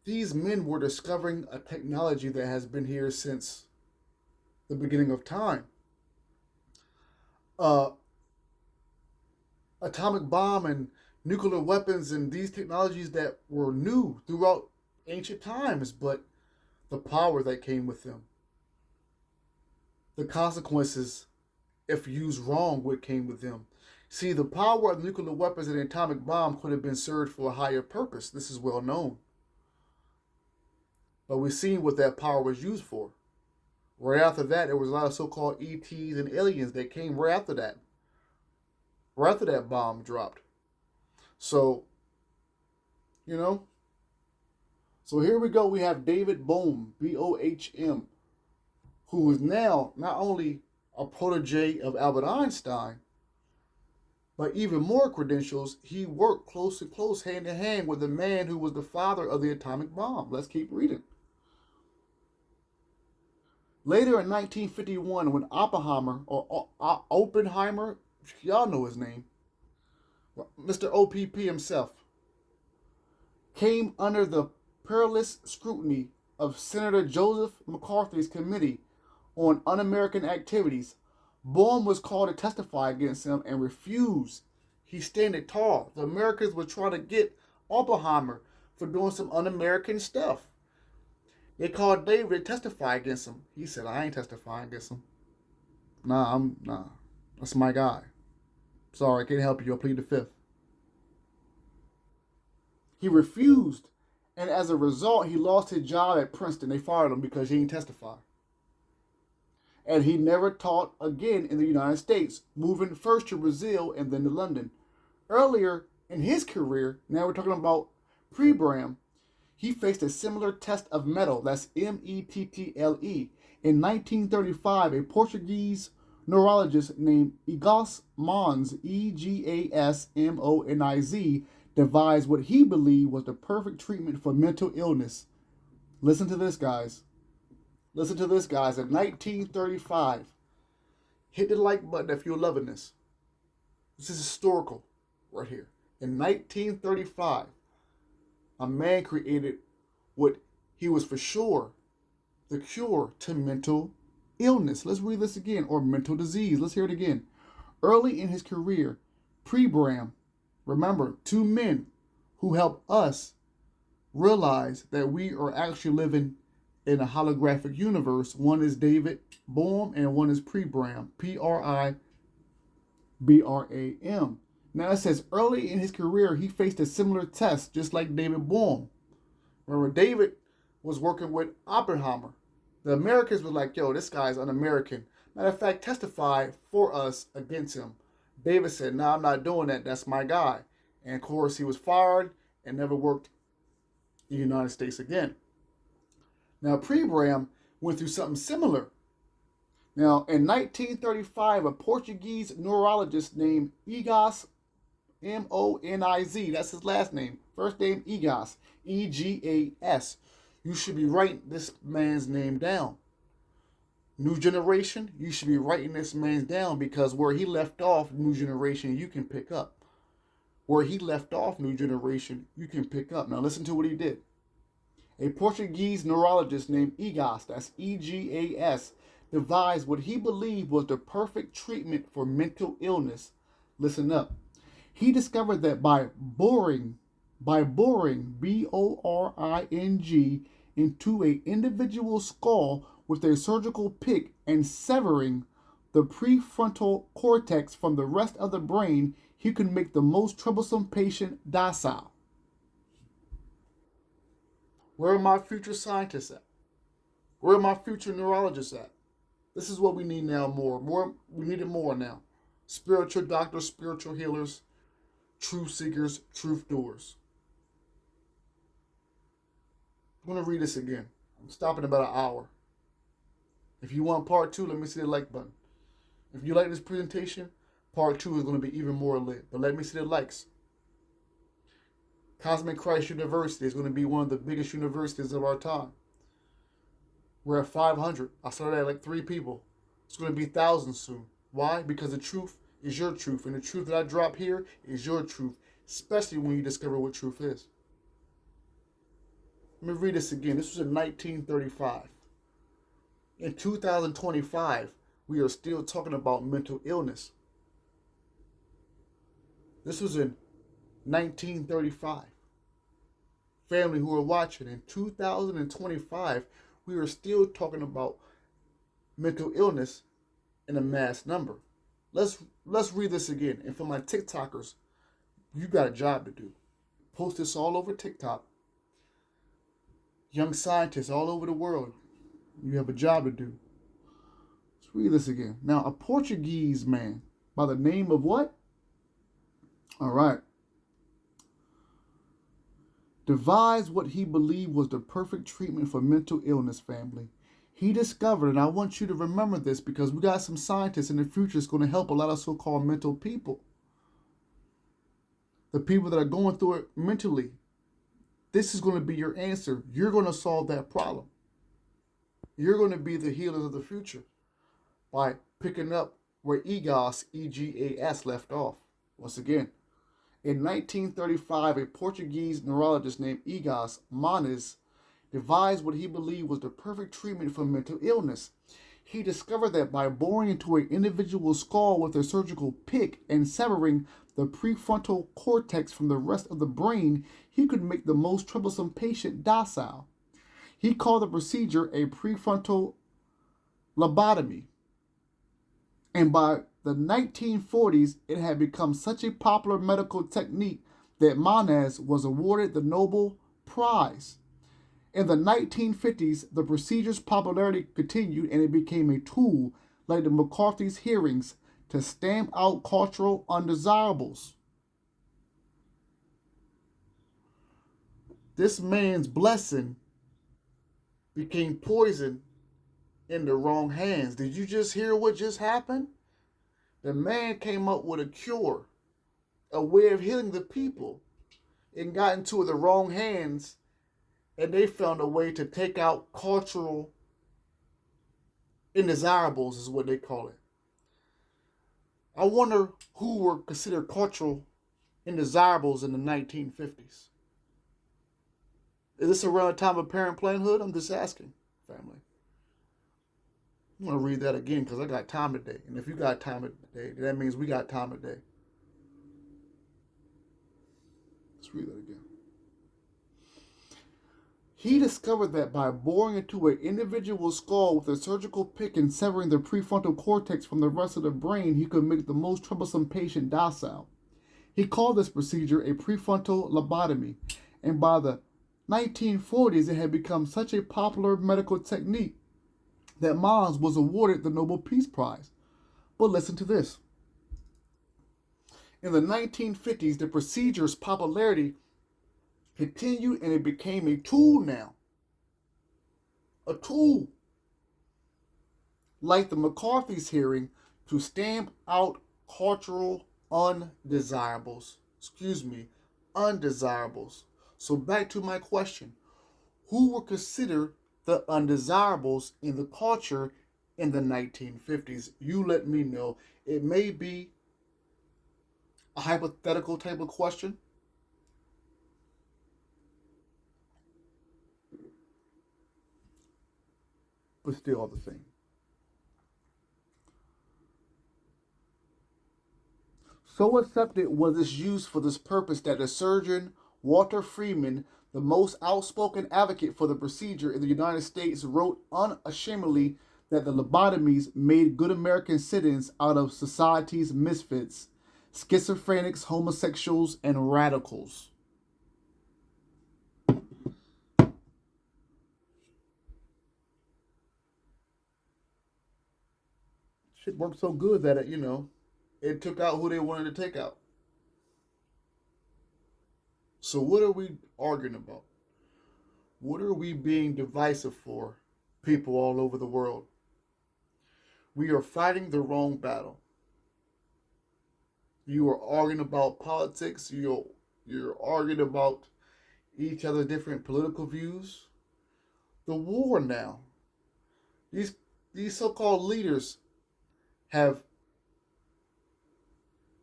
these men were discovering a technology that has been here since the beginning of time. Atomic bomb and nuclear weapons and these technologies that were new throughout ancient times, but the power that came with them, the consequences if used wrong, what came with them. See, the power of nuclear weapons and the atomic bomb could have been served for a higher purpose. This is well known. But we've seen what that power was used for. Right after that, there was a lot of so-called ETs and aliens that came right after that. Right after that bomb dropped. So, So here we go. We have David Bohm, Bohm, who is now not only a protege of Albert Einstein, but even more credentials, he worked close hand in hand with the man who was the father of the atomic bomb. Let's keep reading. Later in 1951, when Oppenheimer, y'all know his name, Mr. OPP himself, came under the perilous scrutiny of Senator Joseph McCarthy's Committee on Un-American Activities, Bohm was called to testify against him and refused. He standing tall. The Americans were trying to get Oppenheimer for doing some un-American stuff. They called David to testify against him. He said, I ain't testifying against him. Nah. That's my guy. Sorry, I can't help you. I'll plead the fifth. He refused, and as a result, he lost his job at Princeton. They fired him because he didn't testify. And he never taught again in the United States, moving first to Brazil and then to London. Earlier in his career, now we're talking about pre-Bram, he faced a similar test of metal, that's mettle. In 1935, a Portuguese neurologist named Egas Moniz, Egasmoniz, devised what he believed was the perfect treatment for mental illness. Listen to this, guys. Listen to this, guys. In 1935, hit the like button if you're loving this. This is historical right here. In 1935, a man created what he was for sure the cure to mental illness. Let's read this again, or mental disease. Let's hear it again. Early in his career, pre-Bram, remember, two men who helped us realize that we are actually living in a holographic universe. One is David Bohm and one is pre-Bram, Pribram. Now it says early in his career, he faced a similar test, just like David Bohm. Remember, David was working with Oppenheimer. The Americans were like, yo, this guy's un-American. Matter of fact, testify for us against him. David said, no, I'm not doing that. That's my guy. And of course, he was fired and never worked in the United States again. Now, Pre-Bram went through something similar. Now, in 1935, a Portuguese neurologist named Egas, Moniz, that's his last name. First name Egas, Egas. You should be writing this man's name down. New generation, you should be writing this man's down, because where he left off, new generation, you can pick up. Where he left off, new generation, you can pick up. Now listen to what he did. A Portuguese neurologist named Egas, that's Egas, devised what he believed was the perfect treatment for mental illness. Listen up. He discovered that by boring, B-O-R-I-N-G, into an individual's skull with a surgical pick and severing the prefrontal cortex from the rest of the brain, he could make the most troublesome patient docile. Where are my future scientists at? Where are my future neurologists at? This is what we need now more. We need it more now. Spiritual doctors, spiritual healers, truth seekers, truth doers. I'm going to read this again. I'm stopping about an hour. If you want part 2, let me see the like button. If you like this presentation, part 2 is going to be even more lit. But let me see the likes. Cosmic Christ University is going to be one of the biggest universities of our time. We're at 500. I started at like 3 people. It's going to be thousands soon. Why? Because the truth is your truth. And the truth that I drop here is your truth. Especially when you discover what truth is. Let me read this again. This was in 1935. In 2025, we are still talking about mental illness. This was in 1935. Family who are watching, in 2025, we are still talking about mental illness in a mass number. Let's read this again. And for my TikTokers, you got a job to do. Post this all over TikTok. Young scientists all over the world, you have a job to do. Let's read this again. Now, a Portuguese man by the name of what? All right. Devised what he believed was the perfect treatment for mental illness, family. He discovered, and I want you to remember this because we got some scientists in the future that's going to help a lot of so-called mental people. The people that are going through it mentally. This is going to be your answer. You're going to solve that problem. You're going to be the healers of the future by picking up where Egas left off. Once again, in 1935, a Portuguese neurologist named Egas Moniz devised what he believed was the perfect treatment for mental illness. He discovered that by boring into an individual's skull with a surgical pick and severing the prefrontal cortex from the rest of the brain, he could make the most troublesome patient docile. He called the procedure a prefrontal lobotomy. And by the 1940s, it had become such a popular medical technique that Moniz was awarded the Nobel Prize. In the 1950s, the procedure's popularity continued and it became a tool, like the McCarthy's hearings, to stamp out cultural undesirables. This man's blessing became poison in the wrong hands. Did you just hear what just happened? The man came up with a cure, a way of healing the people, and got into the wrong hands, and they found a way to take out cultural undesirables, is what they call it. I wonder who were considered cultural undesirables in the 1950s. Is this around the time of Parent Parenthood? I'm just asking, family. I'm going to read that again because I got time today. And if you got time today, that means we got time today. Let's read that again. He discovered that by boring into an individual's skull with a surgical pick and severing the prefrontal cortex from the rest of the brain, he could make the most troublesome patient docile. He called this procedure a prefrontal lobotomy, and by the 1940s, it had become such a popular medical technique that Mons was awarded the Nobel Peace Prize. But listen to this. In the 1950s, the procedure's popularity continued and it became a tool now. a tool like the McCarthy's hearing to stamp out cultural undesirables. Undesirables. So back to my question. Who were considered the undesirables in the culture in the 1950s? You let me know. It may be a hypothetical type of question, but still all the same. So accepted was its use for this purpose that the surgeon Walter Freeman, the most outspoken advocate for the procedure in the United States, wrote unashamedly that the lobotomies made good American citizens out of society's misfits, schizophrenics, homosexuals, and radicals. Shit worked so good that it took out who they wanted to take out. So what are we arguing about? What are we being divisive for, people all over the world? We are fighting the wrong battle. You are arguing about politics. You're arguing about each other's different political views. The war now. These so-called leaders have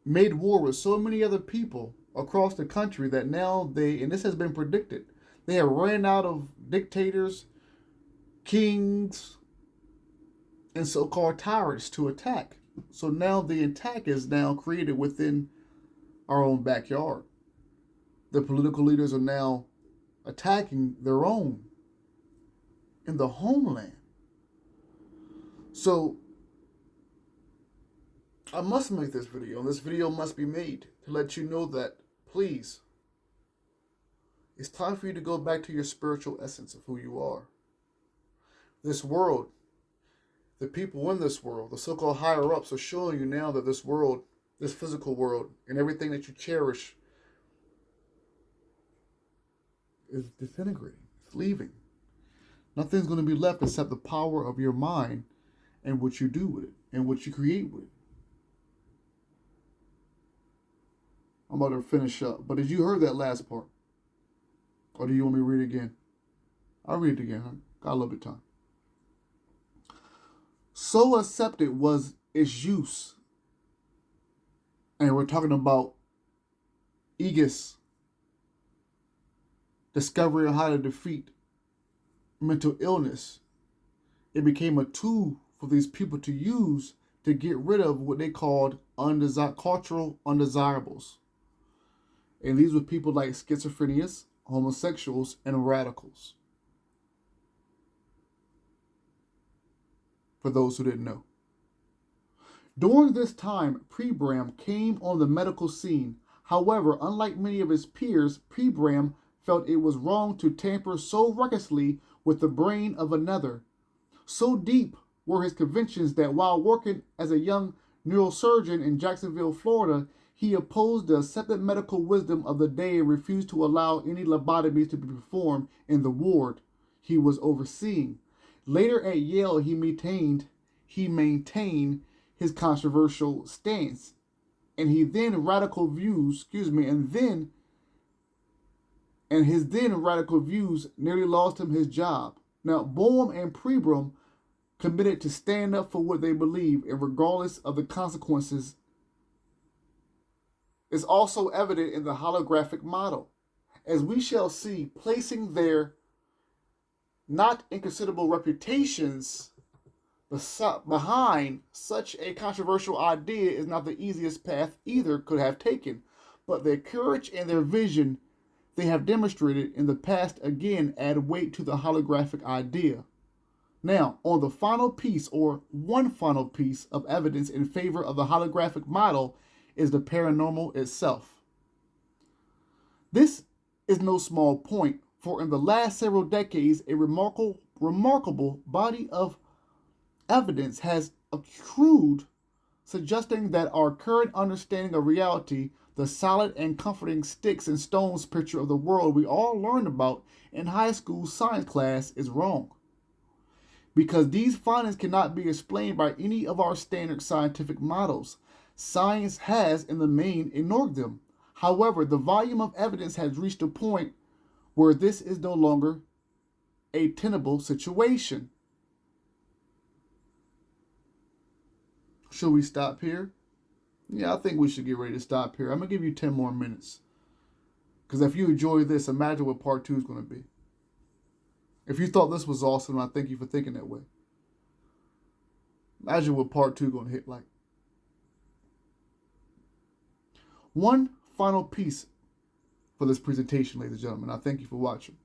made war with so many other people across the country that now and this has been predicted, they have ran out of dictators, kings, and so-called tyrants to attack. So now the attack is now created within our own backyard. The political leaders are now attacking their own in the homeland. So I must make this video, and this video must be made to let you know that, please, it's time for you to go back to your spiritual essence of who you are. This world, the people in this world, the so-called higher-ups are showing you now that this world, this physical world, and everything that you cherish is disintegrating. It's leaving. Nothing's going to be left except the power of your mind and what you do with it and what you create with it. I'm about to finish up. But did you heard that last part? Or do you want me to read it again? I'll read it again. I got a little bit of time. So accepted was its use. And we're talking about Egas' discovery of how to defeat mental illness. It became a tool for these people to use to get rid of what they called cultural undesirables. And these were people like schizophrenics, homosexuals, and radicals. For those who didn't know. During this time, Prebram came on the medical scene. However, unlike many of his peers, Prebram felt it was wrong to tamper so recklessly with the brain of another. So deep were his convictions that while working as a young neurosurgeon in Jacksonville, Florida, he opposed the accepted medical wisdom of the day and refused to allow any lobotomies to be performed in the ward he was overseeing. Later at Yale, he maintained his controversial stance, and his then radical views nearly lost him his job. Now, Boehm and Prebram committed to stand up for what they believe, and regardless of the consequences, is also evident in the holographic model, as we shall see, placing their not inconsiderable reputations behind such a controversial idea is not the easiest path either could have taken, but their courage and their vision they have demonstrated in the past again add weight to the holographic idea. Now, on the final piece, or one final piece of evidence in favor of the holographic model is the paranormal itself. This is no small point, for in the last several decades, a remarkable body of evidence has accrued suggesting that our current understanding of reality, the solid and comforting sticks and stones picture of the world we all learned about in high school science class, is wrong. Because these findings cannot be explained by any of our standard scientific models. Science has, in the main, ignored them. However, the volume of evidence has reached a point where this is no longer a tenable situation. Should we stop here? Yeah, I think we should get ready to stop here. I'm going to give you 10 more minutes. Because if you enjoy this, imagine what part 2 is going to be. If you thought this was awesome, I thank you for thinking that way. Imagine what part 2 is going to hit like. One final piece for this presentation, ladies and gentlemen. I thank you for watching.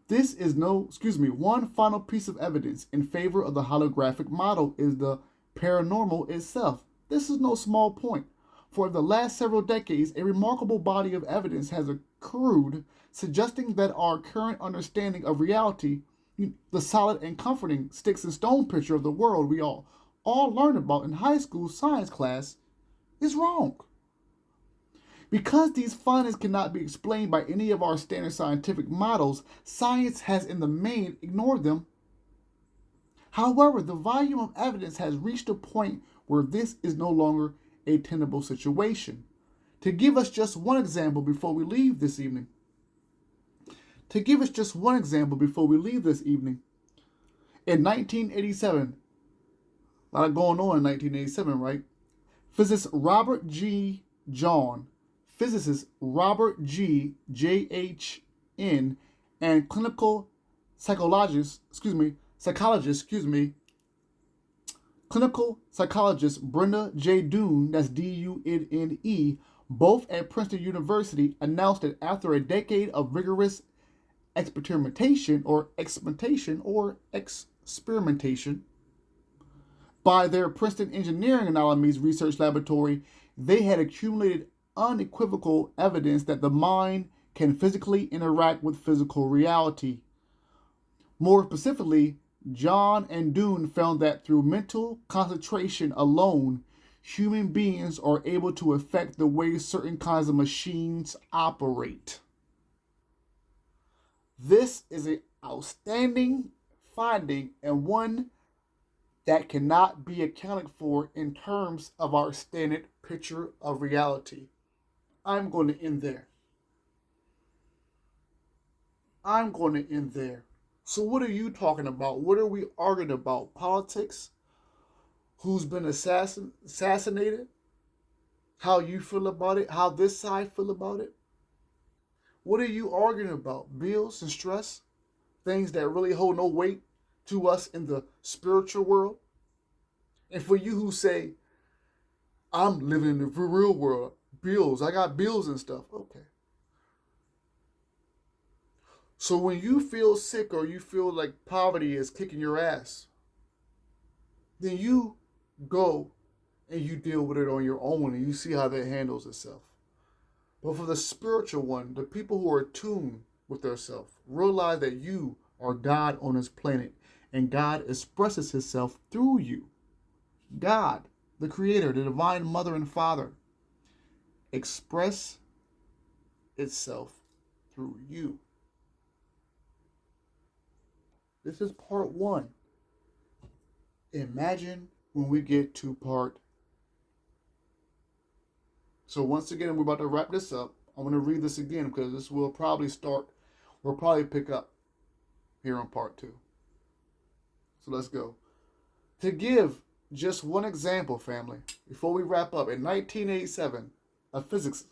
One final piece of evidence in favor of the holographic model is the paranormal itself. This is no small point. For the last several decades, a remarkable body of evidence has accrued suggesting that our current understanding of reality, the solid and comforting sticks and stone picture of the world we all learned about in high school science class, is wrong. Because these findings cannot be explained by any of our standard scientific models, science has in the main ignored them. However, the volume of evidence has reached a point where this is no longer a tenable situation. To give us just one example before we leave this evening. In 1987, a lot going on in 1987, right? Physicist Robert G. J.H.N. and clinical psychologist Brenda J. Dune, that's D-U-N-N-E, both at Princeton University, announced that after a decade of rigorous experimentation by their Princeton Engineering Anomalies Research Laboratory, they had accumulated unequivocal evidence that the mind can physically interact with physical reality. More specifically, John and Dune found that through mental concentration alone, human beings are able to affect the way certain kinds of machines operate. This is an outstanding finding and one that cannot be accounted for in terms of our standard picture of reality. I'm going to end there. So what are you talking about? What are we arguing about? Politics? Who's been assassinated? How you feel about it? How this side feel about it? What are you arguing about? Bills and stress? Things that really hold no weight to us in the spiritual world? And for you who say, I'm living in the real world, bills, I got bills and stuff. Okay. So when you feel sick or you feel like poverty is kicking your ass, then you go and you deal with it on your own and you see how that handles itself. But for the spiritual one, the people who are attuned with themselves, realize that you are God on this planet and God expresses himself through you. God, the Creator, the Divine Mother and Father, express itself through you. This is part 1. Imagine when we get to part. So once again, we're about to wrap this up. I'm going to read this again because this will probably pick up here on part 2. So let's go. To give just one example, family, before we wrap up, in 1987, a physicist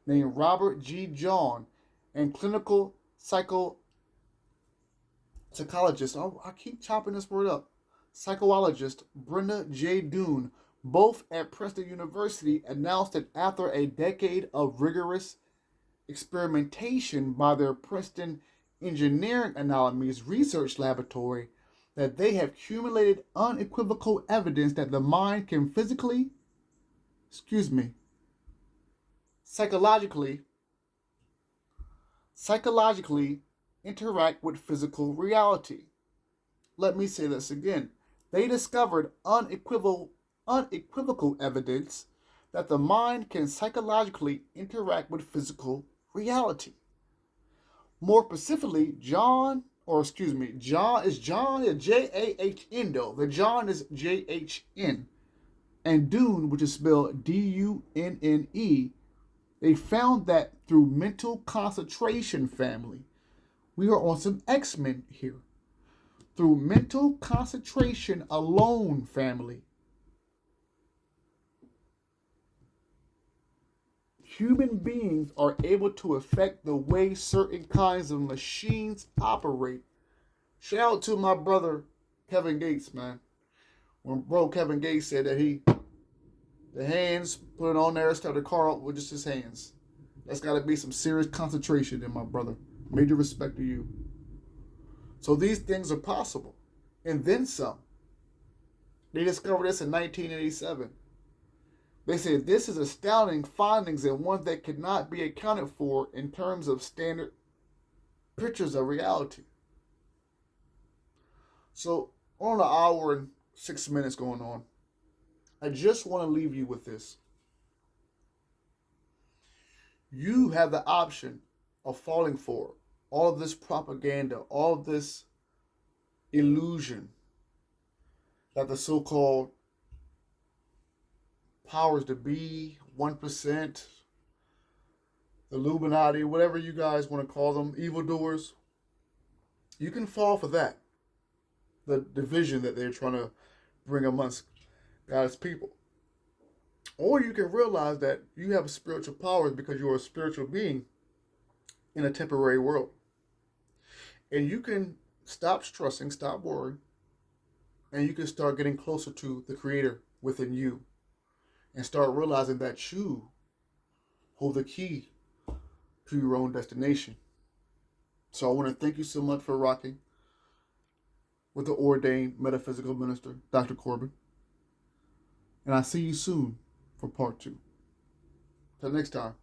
named Robert G. John and clinical psychologist, I keep chopping this word up, psychologist Brenda J. Dune, both at Princeton University, announced that after a decade of rigorous experimentation by their Princeton Engineering Anomalies Research Laboratory, that they have accumulated unequivocal evidence that the mind can psychologically interact with physical reality. Let me say this again. They discovered unequivocal evidence that the mind can psychologically interact with physical reality. More specifically, John or excuse me, John is John, Jahn though. The John is Jhn. And Dune, which is spelled Dunne, they found that through mental concentration family. We are on some X-Men here. Through mental concentration alone family. Human beings are able to affect the way certain kinds of machines operate. Shout out to my brother Kevin Gates, man. When bro Kevin Gates said that the hands, put it on there, start the car up with just his hands. That's got to be some serious concentration in my brother. Major respect to you. So these things are possible. And then some. They discovered this in 1987. They said this is astounding findings and one that could not be accounted for in terms of standard pictures of reality. So, on an hour and 6 minutes going on, I just want to leave you with this. You have the option of falling for all of this propaganda, all of this illusion that the so-called powers to be, 1%, the Illuminati, whatever you guys want to call them, evildoers. You can fall for that. The division that they're trying to bring amongst God's people. Or you can realize that you have spiritual powers because you're a spiritual being in a temporary world. And you can stop stressing, stop worrying, and you can start getting closer to the Creator within you. And start realizing that you hold the key to your own destination. So I want to thank you so much for rocking with the ordained metaphysical minister, Dr. Corbin. And I'll see you soon for part 2. Till next time.